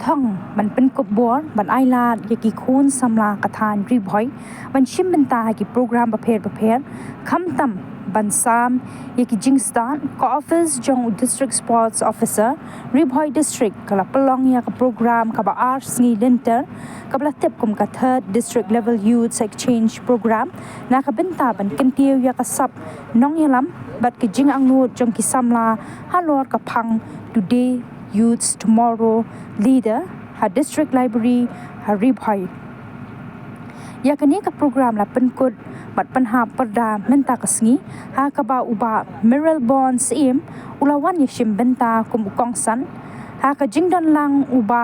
ท่องมันเป็นกบบัวบันไอลาดยากีคูนsamlaกทานRi-Bhoiมันชิมบyntaยากีโปรแกรมประเภทคำต่ำบันซามยากีจิงสตานก็ Ophis จง District Sports Officer Ri-Bhoi District กลับปลองยากับโปรแกรมกับอาร์สงีลินเตอร์กับละเต็บกุมกับ Third District Level Youth Exchange Program นักบyntaบันกันเตียวยากับซับน้องยาล้ำบัดกิจิงอังนูดจงกิsamlaฮัลโหลกับพัง Today Youths Tomorrow Leader District Library haRi-Bhoi ยากันนี้กับโปรแกรมละเป็นกฎบัดปัญหาปรดาเมนตากสงีหากบาอุบามิเรลบอนส์อิมอุลาวันยชิมเบนตาคุมกองสันหากจิงดอนลังอุบา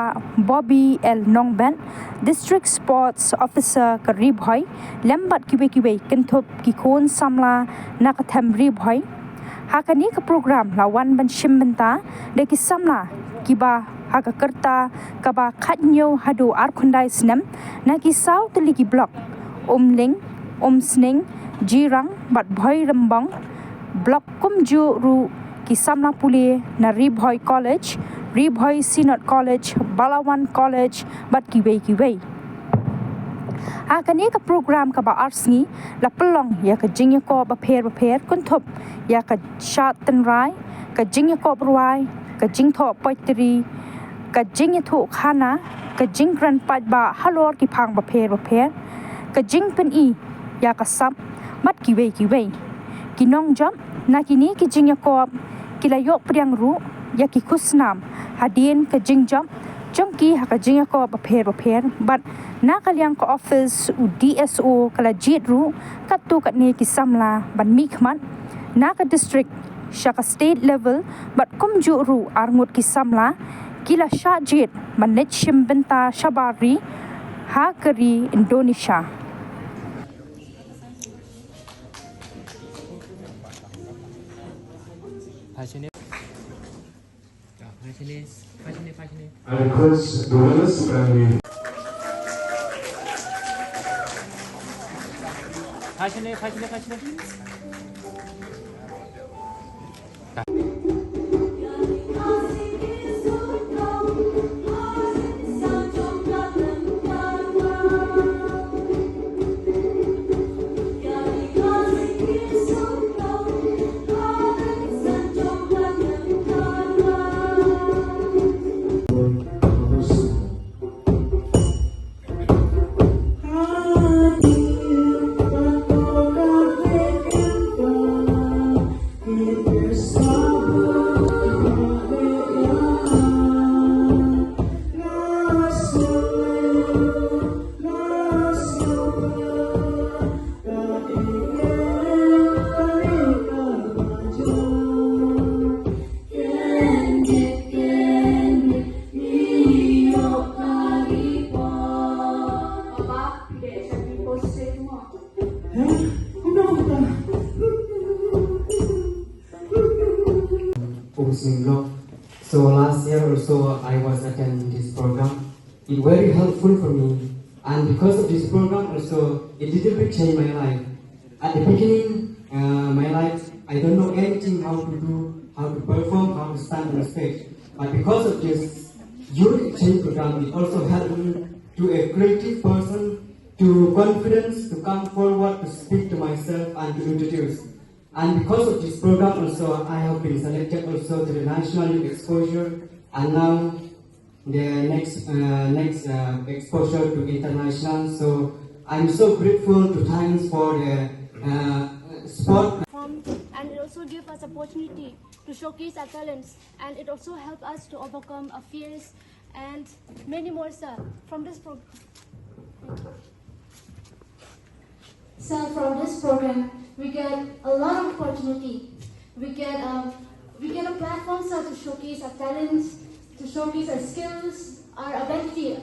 บอบบี้เอลนองเบน District Sports Officer กับRi-Bhoi เลมบัดกิเวกันทบกิโคนsamlaนักทำRi-Bhoi หากนี้กับโปรแกรมละวันบันชิมเบนตาเด็กsamlaกิบาhaka kerta kaba khatnyo hadu arkundai snem na ki sau teliki block ling sning jirang bat bhoi rambang block kumju ru ki samla puli na Ri-Bhoi College Ri-Bhoi Synod College Balawan College bat ki wei akani ka program ka ba arsngi la pelong ya ka jingya ko ba pher kun thop ya ka shat tan rai ka jingya ko brwai ka jing tho poitri ka jing thu khana ka jing gran pat ba halor ki phang ba pher ka jing pen i ya ka sap mat ki wei ki nong jom na ki ni ki jing ya ko ki la yok priang ru ya ki khusnam hadien ka jing jom jong ki ha ka jing ya ko ba pher bat na ka liang ko Ophis u DSO kala jit ru kat tu kat ni ki samla ban mi khman na ka district shaka state level bat kum ju ru arngut ki samla kila syajit manage Shim bynta Shabari hakari Indonesia I request the winners and So last year or so I was attending this program. It very helpful for me, and because of this program also it little bit changed my life. At the beginning, my life I don't know anything how to do, how to perform, how to stand on stage. But because of this youth exchange program, it also helped me to a creative person, to confidence, to come forward, to speak to myself and to introduce. And because of this program also, I have been selected also to the national youth exposure, and now the next exposure to international. So I'm so grateful to thanks for the sport. And it also gives us opportunity to showcase our talents, and it also helps us to overcome our fears and many more, sir, from this program. So from this program, we get a lot of opportunity. We get a platform, sir, to showcase our talents, to showcase our skills, our ability.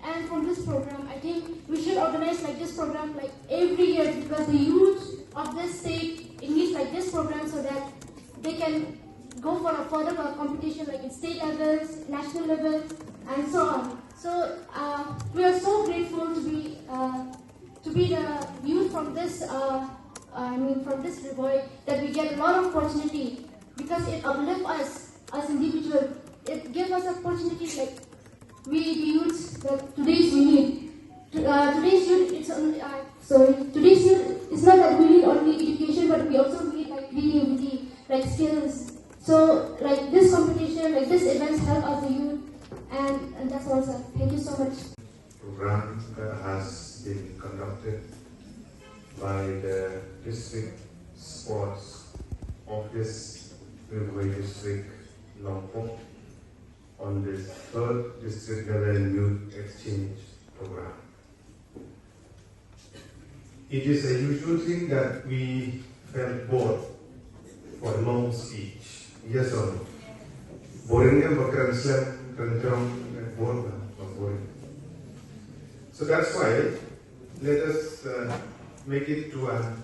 And from this program, I think we should organize like this program like every year, because the youth of this state, it needs like this program so that they can go for a further competition like in state levels, national levels, and so on. So we are so grateful to be the youth from this from this Ri-Bhoi, that we get a lot of opportunity, because it uplifts us as individuals. It gives us opportunities like we the youths that today's we need. Today's youth, today's youth is not that we need only education, but we also need like creativity, like skills. So like this competition, like this events help us the youth, and that's all, sir. Thank you so much. Program has been conducted by the district sports office, Ri-Bhoi district, Lompok, on the 3rd district level youth exchange program. It is a usual thing that we felt bored for a long speech. Yes or no? Boringnya bakal Islam kencang boring. So that's why let us make it to an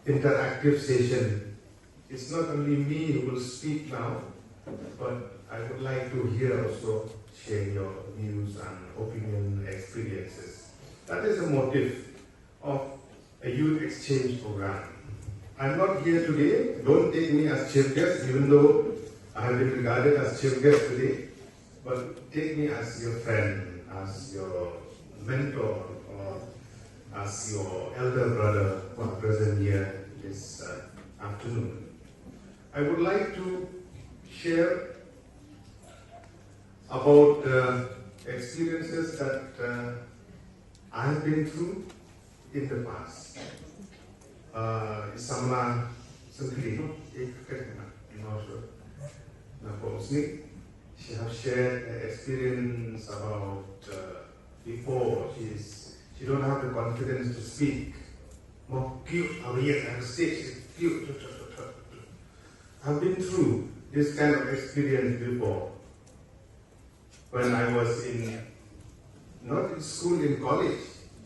interactive session. It's not only me who will speak now, but I would like to hear also share your views and opinion, experiences. That is the motive of a youth exchange program. I'm not here today. Don't take me as chief guest, even though I have been regarded as chief guest today. But take me as your friend, as your mentor, or as your elder brother who are present here this afternoon. I would like to share about experiences that I have been through in the past. Samla sendiri, she has shared an experience about before she don't have the confidence to speak. More cute, and stage cute. I've been through this kind of experience before. When I was not in school, in college.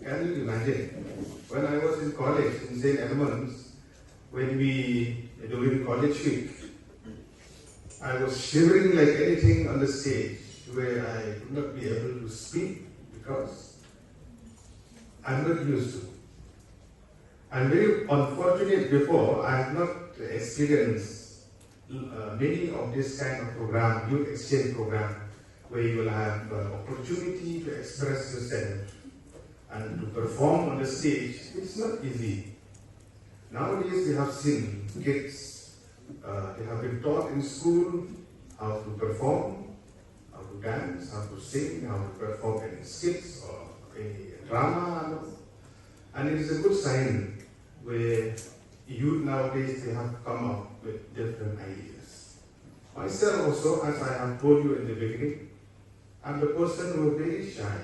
Can you imagine? When I was in college in St. Edmunds, when we were doing college week, I was shivering like anything on the stage where I would not be able to speak because I'm not used to. I'm very unfortunate before I have not experienced many of this kind of program, youth exchange program, where you will have opportunity to express yourself and to perform on the stage. It's not easy. Nowadays we have seen kids, they have been taught in school how to perform, how to dance, how to sing, how to perform in skits or any drama. And it is a good sign where youth nowadays, they have come up with different ideas. Myself also, as I have told you in the beginning, I'm the person who is very shy.